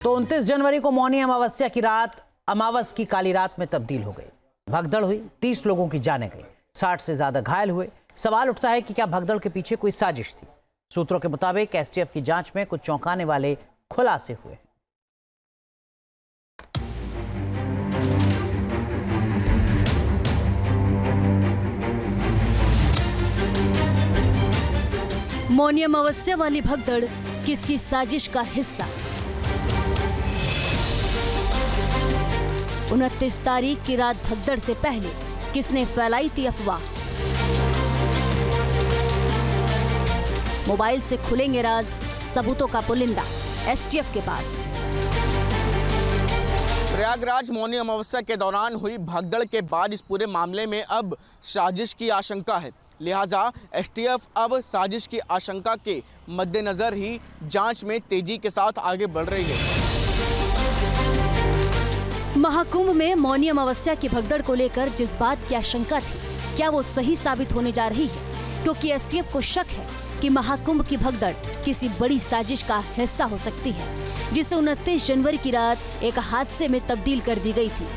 तो 29 जनवरी को मौनी अमावस्या की रात अमावस की काली रात में तब्दील हो गई। भगदड़ हुई, 30 लोगों की जानें गई, 60 से ज्यादा घायल हुए। सवाल उठता है कि क्या भगदड़ के पीछे कोई साजिश थी? सूत्रों के मुताबिक एसटीएफ की जांच में कुछ चौंकाने वाले खुलासे हुए। मौनी अमावस्या वाली भगदड़ किसकी साजिश का हिस्सा? 29 तारीख की रात भगदड़ से पहले किसने फैलाई थी अफवाह? मोबाइल से खुलेंगे राज, सबूतों का पुलिंदा एसटीएफ के पास। प्रयागराज मौनी अमावस्या के दौरान हुई भगदड़ के बाद इस पूरे मामले में अब साजिश की आशंका है। लिहाजा एसटीएफ अब साजिश की आशंका के मद्देनजर ही जांच में तेजी के साथ आगे बढ़ रही है। महाकुंभ में मौनी अमावस्या की भगदड़ को लेकर जिस बात की आशंका थी, क्या वो सही साबित होने जा रही है? क्योंकि एसटीएफ को शक है कि महाकुंभ की भगदड़ किसी बड़ी साजिश का हिस्सा हो सकती है, जिसे 29 जनवरी की रात एक हादसे में तब्दील कर दी गई थी।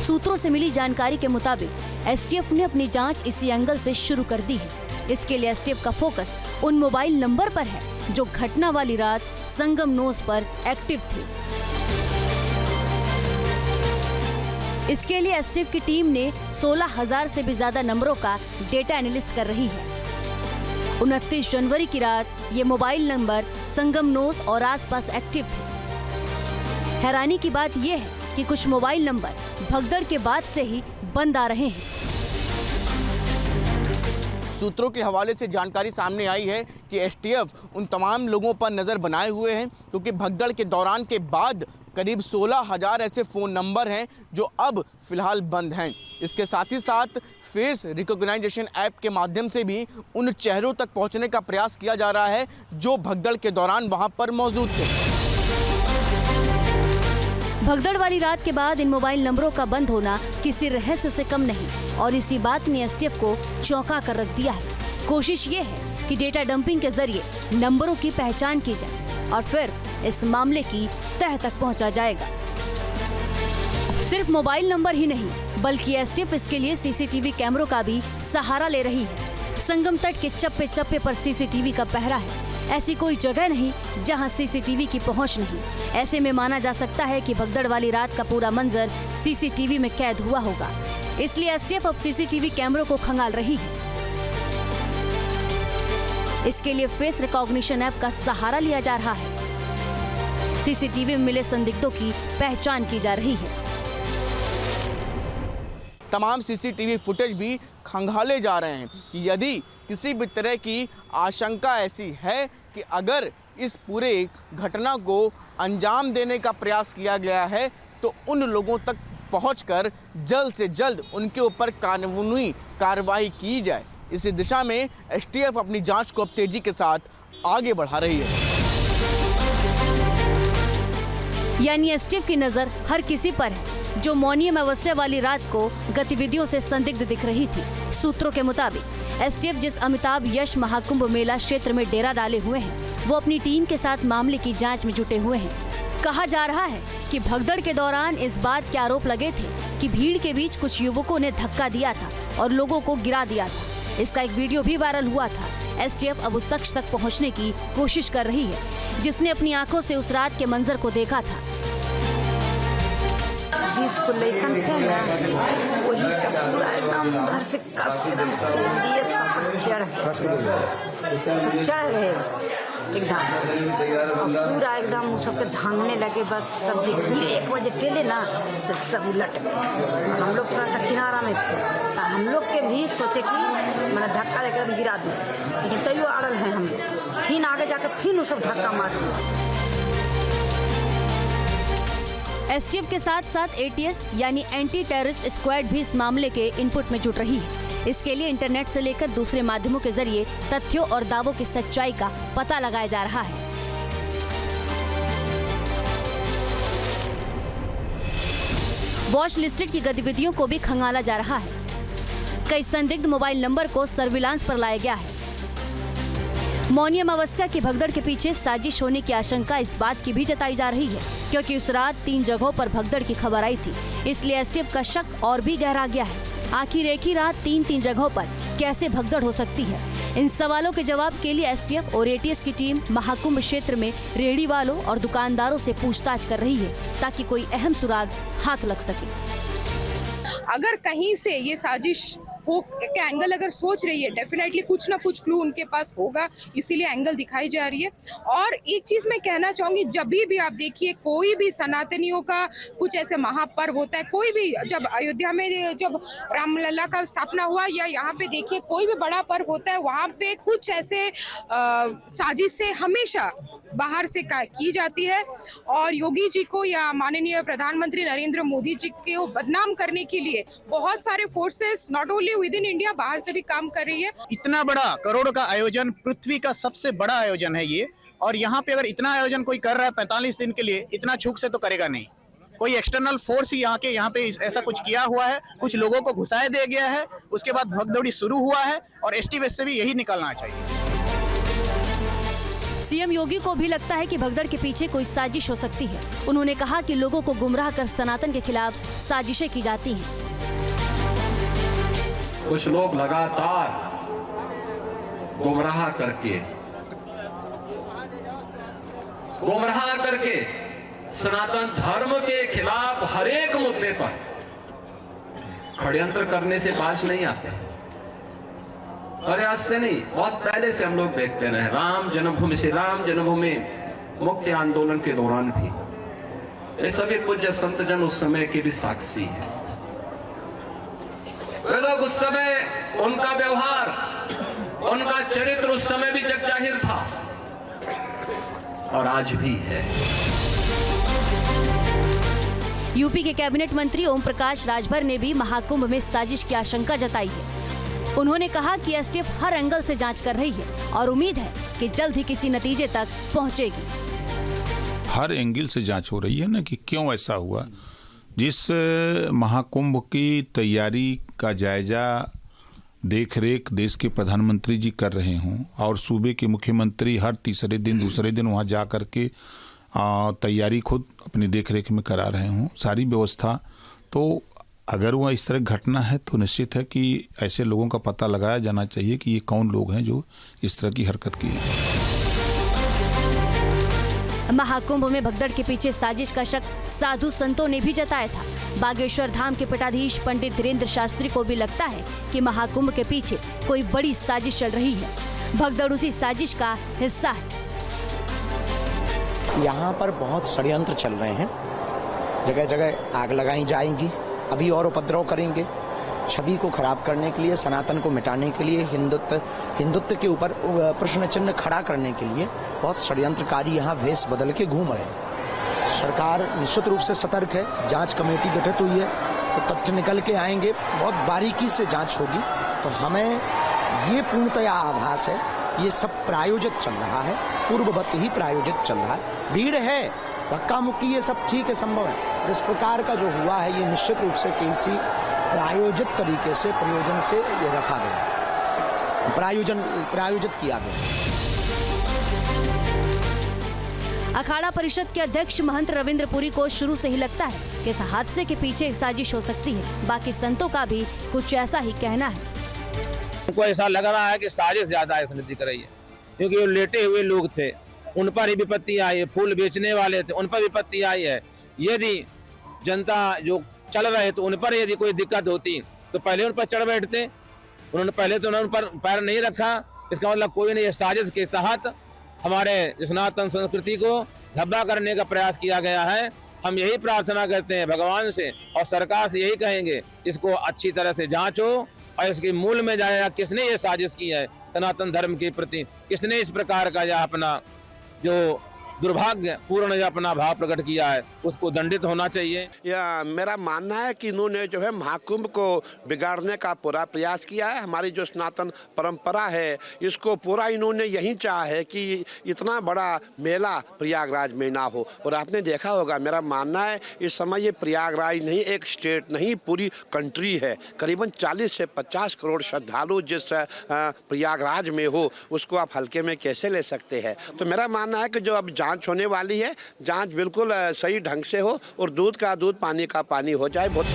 सूत्रों से मिली जानकारी के मुताबिक एसटीएफ ने अपनी जांच इसी एंगल से शुरू कर दी है। इसके लिए एसटीएफ का फोकस उन मोबाइल नंबर पर है जो घटना वाली रात संगम नोज पर एक्टिव थे। इसके लिए एसटीएफ की टीम ने 16,000 से भी ज्यादा नंबरों का डेटा एनालिस्ट कर रही है। 29 जनवरी की रात ये मोबाइल नंबर संगम नोज और आसपास एक्टिव थे। हैरानी की बात यह है कि कुछ मोबाइल नंबर भगदड़ के बाद से ही बंद आ रहे हैं। सूत्रों के हवाले से जानकारी सामने आई है कि एसटीएफ उन तमाम लोगों पर नजर बनाए हुए हैं, क्योंकि भगदड़ के दौरान के बाद करीब 16,000 ऐसे फ़ोन नंबर हैं जो अब फिलहाल बंद हैं। इसके साथ ही साथ फेस रिकॉग्नाइजेशन ऐप के माध्यम से भी उन चेहरों तक पहुंचने का प्रयास किया जा रहा है जो भगदड़ के दौरान वहां पर मौजूद थे। भगदड़ वाली रात के बाद इन मोबाइल नंबरों का बंद होना किसी रहस्य से कम नहीं और इसी बात ने एसटीएफ को चौंका कर रख दिया है। कोशिश ये है कि डेटा डंपिंग के जरिए नंबरों की पहचान की जाए और फिर इस मामले की तह तक पहुंचा जाएगा। सिर्फ मोबाइल नंबर ही नहीं, बल्कि एसटीएफ इसके लिए सीसीटीवी कैमरों का भी सहारा ले रही है। संगम तट के चप्पे चप्पे पर सीसीटीवी का पहरा है। ऐसी कोई जगह नहीं जहां सीसीटीवी की पहुंच नहीं। ऐसे में माना जा सकता है कि भगदड़ वाली रात का पूरा मंजर सीसीटीवी में कैद हुआ होगा। इसलिए एसटीएफ अब सीसीटीवी कैमरों को खंगाल रही है। इसके लिए फेस रिकॉग्निशन ऐप का सहारा लिया जा रहा है। सीसीटीवी में मिले संदिग्धों की पहचान की जा रही है। तमाम सीसीटीवी फुटेज भी खंगाले जा रहे हैं कि यदि किसी भी तरह की आशंका ऐसी है कि अगर इस पूरे घटना को अंजाम देने का प्रयास किया गया है तो उन लोगों तक पहुंचकर जल्द से जल्द उनके ऊपर कानूनी कार्रवाई की जाए। इसी दिशा में एसटीएफ अपनी जांच को अब तेजी के साथ आगे बढ़ा रही है। यानी एसटीएफ की नजर हर किसी पर है जो मौनी अमावस्या वाली रात को गतिविधियों से संदिग्ध दिख रही थी। सूत्रों के मुताबिक एसटीएफ जिस अमिताभ यश महाकुंभ मेला क्षेत्र में डेरा डाले हुए हैं, वो अपनी टीम के साथ मामले की जांच में जुटे हुए हैं। कहा जा रहा है कि भगदड़ के दौरान इस बात के आरोप लगे थे कि भीड़ के बीच कुछ युवकों ने धक्का दिया था और लोगों को गिरा दिया था। इसका एक वीडियो भी वायरल हुआ था। एसटीएफ अब उस शख्स तक पहुंचने की कोशिश कर रही है जिसने अपनी आंखों से उस रात के मंजर को देखा था। 20 को लेकर थे ना, वही सब पूरा एकदम उधर से कस के एकदम तोड़ दिए, सब चढ़ रहे एकदम पूरा एकदम सबके धांगने लगे। बस सब फिर 1 बजे टेले ना से सब उलट गए। हम लोग थोड़ा सा किनारा में थे तो हम लोग के भी सोचे कि मैंने धक्का देकर गिरा दूँ, लेकिन तैयो अड़ल है हम लोग। फिर आगे जाकर फिर वो सब धक्का मार दिया। एसटीएफ के साथ साथ एटीएस यानी एंटी टेररिस्ट स्क्वाड भी इस मामले के इनपुट में जुट रही है। इसके लिए इंटरनेट से लेकर दूसरे माध्यमों के जरिए तथ्यों और दावों की सच्चाई का पता लगाया जा रहा है। वॉच लिस्टेड की गतिविधियों को भी खंगाला जा रहा है। कई संदिग्ध मोबाइल नंबर को सर्विलांस पर लाया गया है। मौनी अमावस्या की भगदड़ के पीछे साजिश होने की आशंका इस बात की भी जताई जा रही है क्योंकि उस रात 3 जगहों पर भगदड़ की खबर आई थी, इसलिए एसटीएफ का शक और भी गहरा गया है। आखिर एक ही रात 3 जगहों पर कैसे भगदड़ हो सकती है? इन सवालों के जवाब के लिए एसटीएफ और एटीएस की टीम महाकुंभ क्षेत्र में रेहड़ी वालों और दुकानदारों से पूछताछ कर रही है ताकि कोई अहम सुराग हाथ लग सके। अगर कहीं से ये साजिश हो के एंगल अगर सोच रही है, डेफिनेटली कुछ ना कुछ क्लू उनके पास होगा, इसीलिए एंगल दिखाई जा रही है। और एक चीज मैं कहना चाहूंगी, जब भी आप देखिए कोई भी सनातनियों का कुछ ऐसे महापर्व होता है, कोई भी जब अयोध्या में जब रामलला का स्थापना हुआ या यहाँ पे देखिए कोई भी बड़ा पर्व होता है, वहाँ पे कुछ ऐसे साजिश से हमेशा बाहर से की जाती है। और योगी जी को या माननीय प्रधानमंत्री नरेंद्र मोदी जी को बदनाम करने के लिए बहुत सारे forces not only with in India बाहर से भी काम कर रही है। इतना बड़ा करोड़ का आयोजन, पृथ्वी का सबसे बड़ा आयोजन है ये, और यहाँ पे अगर इतना आयोजन कोई कर रहा है 45 दिन के लिए, इतना छूक से तो करेगा नहीं। कोई एक्सटर्नल फोर्स ही यहाँ पे ऐसा कुछ किया हुआ है, कुछ लोगों को घुसाए दे गया है, उसके बाद भगदौड़ी शुरू हुआ है और एसटीएफ से भी यही निकलना चाहिए। सीएम योगी को भी लगता है कि भगदड़ के पीछे कोई साजिश हो सकती है। उन्होंने कहा कि लोगों को गुमराह कर सनातन के खिलाफ साजिशें की जाती हैं। कुछ लोग लगातार गुमराह करके सनातन धर्म के खिलाफ हर एक मुद्दे पर षड्यंत्र करने से बाज नहीं आते। अरे आज से नहीं, बहुत पहले से हम लोग देखते रहे। राम जन्मभूमि मुक्ति आंदोलन के दौरान भी ये सभी पूज्य संतजन उस समय के भी साक्षी हैं। वे लोग उस समय, उनका व्यवहार, उनका चरित्र उस समय भी जग जाहिर था और आज भी है। यूपी के कैबिनेट मंत्री ओम प्रकाश राजभर ने भी महाकुंभ में साजिश की आशंका जताई है। उन्होंने कहा कि एसटीएफ हर एंगल से जांच कर रही है और उम्मीद है कि जल्द ही किसी नतीजे तक पहुंचेगी। हर एंगल से जांच हो रही है ना कि क्यों ऐसा हुआ। जिस महाकुंभ की तैयारी का जायजा देखरेख देश के प्रधानमंत्री जी कर रहे हों और सूबे के मुख्यमंत्री हर तीसरे दिन दूसरे दिन वहां जा कर के तैयारी खुद अपनी देखरेख में करा रहे हों, सारी व्यवस्था, तो अगर वह इस तरह घटना है तो निश्चित है कि ऐसे लोगों का पता लगाया जाना चाहिए कि ये कौन लोग हैं जो इस तरह की हरकत किए हैं। महाकुंभ में भगदड़ के पीछे साजिश का शक साधु संतों ने भी जताया था। बागेश्वर धाम के पीठाधीश पंडित धीरेन्द्र शास्त्री को भी लगता है कि महाकुंभ के पीछे कोई बड़ी साजिश चल रही है। भगदड़ उसी साजिश का हिस्सा है। यहाँ पर बहुत षड्यंत्र चल रहे हैं, जगह जगह आग लगाई जाएंगी, अभी और उपद्रव करेंगे, छवि को खराब करने के लिए, सनातन को मिटाने के लिए, हिंदुत्व के ऊपर प्रश्न चिन्ह खड़ा करने के लिए बहुत षड्यंत्रकारी यहाँ वेश बदल के घूम रहे हैं। सरकार निश्चित रूप से सतर्क है, जांच कमेटी गठित हुई है, तो तथ्य निकल के आएंगे, बहुत बारीकी से जांच होगी। तो हमें ये पूर्णतया आभास है ये सब प्रायोजित चल रहा है, पूर्ववत ही प्रायोजित चल रहा है। भीड़ है, धक्का मुक्की, ये सब ठीक है, संभव है, और इस प्रकार का जो हुआ है ये निश्चित रूप से किसी प्रायोजित तरीके से, प्रयोजन से ये रखा गया, प्रायोजित किया गया। अखाड़ा परिषद के अध्यक्ष महंत रविंद्र पुरी को शुरू से ही लगता है कि इस हादसे के पीछे एक साजिश हो सकती है। बाकी संतों का भी कुछ ऐसा ही कहना है। उनको ऐसा लग रहा है कि साजिश ज्यादा इसमें दिख रही है, क्योंकि वो लेटे हुए लोग थे, उन पर ही विपत्ति आई है, फूल बेचने वाले थे उन पर विपत्ति आई है। यदि जनता जो चल रहे तो उन पर यदि कोई दिक्कत होती तो पहले उन पर चढ़ बैठते, उन्होंने पहले तो उन पर पैर नहीं रखा। इसका मतलब कोई नहीं, साजिश के तहत हमारे सनातन संस्कृति को धब्बा करने का प्रयास किया गया है। हम यही प्रार्थना करते हैं भगवान से और सरकार से यही कहेंगे, इसको अच्छी तरह से जांचो और इसके मूल में जाएगा किसने ये साजिश की है सनातन धर्म के प्रति, किसने इस प्रकार का यह अपना जो दुर्भाग्यपूर्ण अपना भाव प्रकट किया है, उसको दंडित होना चाहिए। या मेरा मानना है कि इन्होंने जो है महाकुंभ को बिगाड़ने का पूरा प्रयास किया है। हमारी जो सनातन परंपरा है इसको पूरा इन्होंने यही चाहा है कि इतना बड़ा मेला प्रयागराज में ना हो। और आपने देखा होगा, मेरा मानना है इस समय ये प्रयागराज नहीं, एक स्टेट नहीं, पूरी कंट्री है। करीबन 40 से 50 करोड़ श्रद्धालु जिस प्रयागराज में हो उसको आप हल्के में कैसे ले सकते हैं। तो मेरा मानना है कि जो अब जांच होने वाली है, जांच बिल्कुल सही ढंग से हो और दूध का दूध पानी का पानी हो जाए। बहुत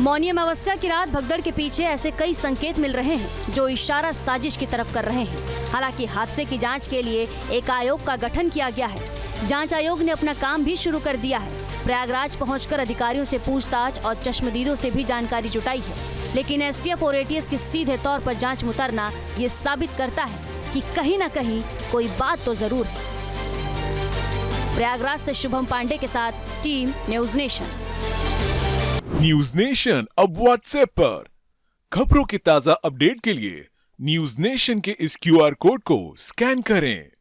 मौनी अमावस्या की रात भगदड़ के पीछे ऐसे कई संकेत मिल रहे हैं जो इशारा साजिश की तरफ कर रहे हैं। हालांकि हादसे की जांच के लिए एक आयोग का गठन किया गया है। जांच आयोग ने अपना काम भी शुरू कर दिया है। प्रयागराज पहुंचकर अधिकारियों से पूछताछ और चश्मदीदों से भी जानकारी जुटाई है। लेकिन एसटीएफ और एटीएस के सीधे तौर पर जांच में उतरना ये साबित करता है कि कहीं न कहीं कोई बात तो जरूर है। प्रयागराज से शुभम पांडे के साथ team news nation. News nation अब व्हाट्सएप पर खबरों की ताजा अपडेट के लिए न्यूज नेशन के इस QR कोड को स्कैन करें।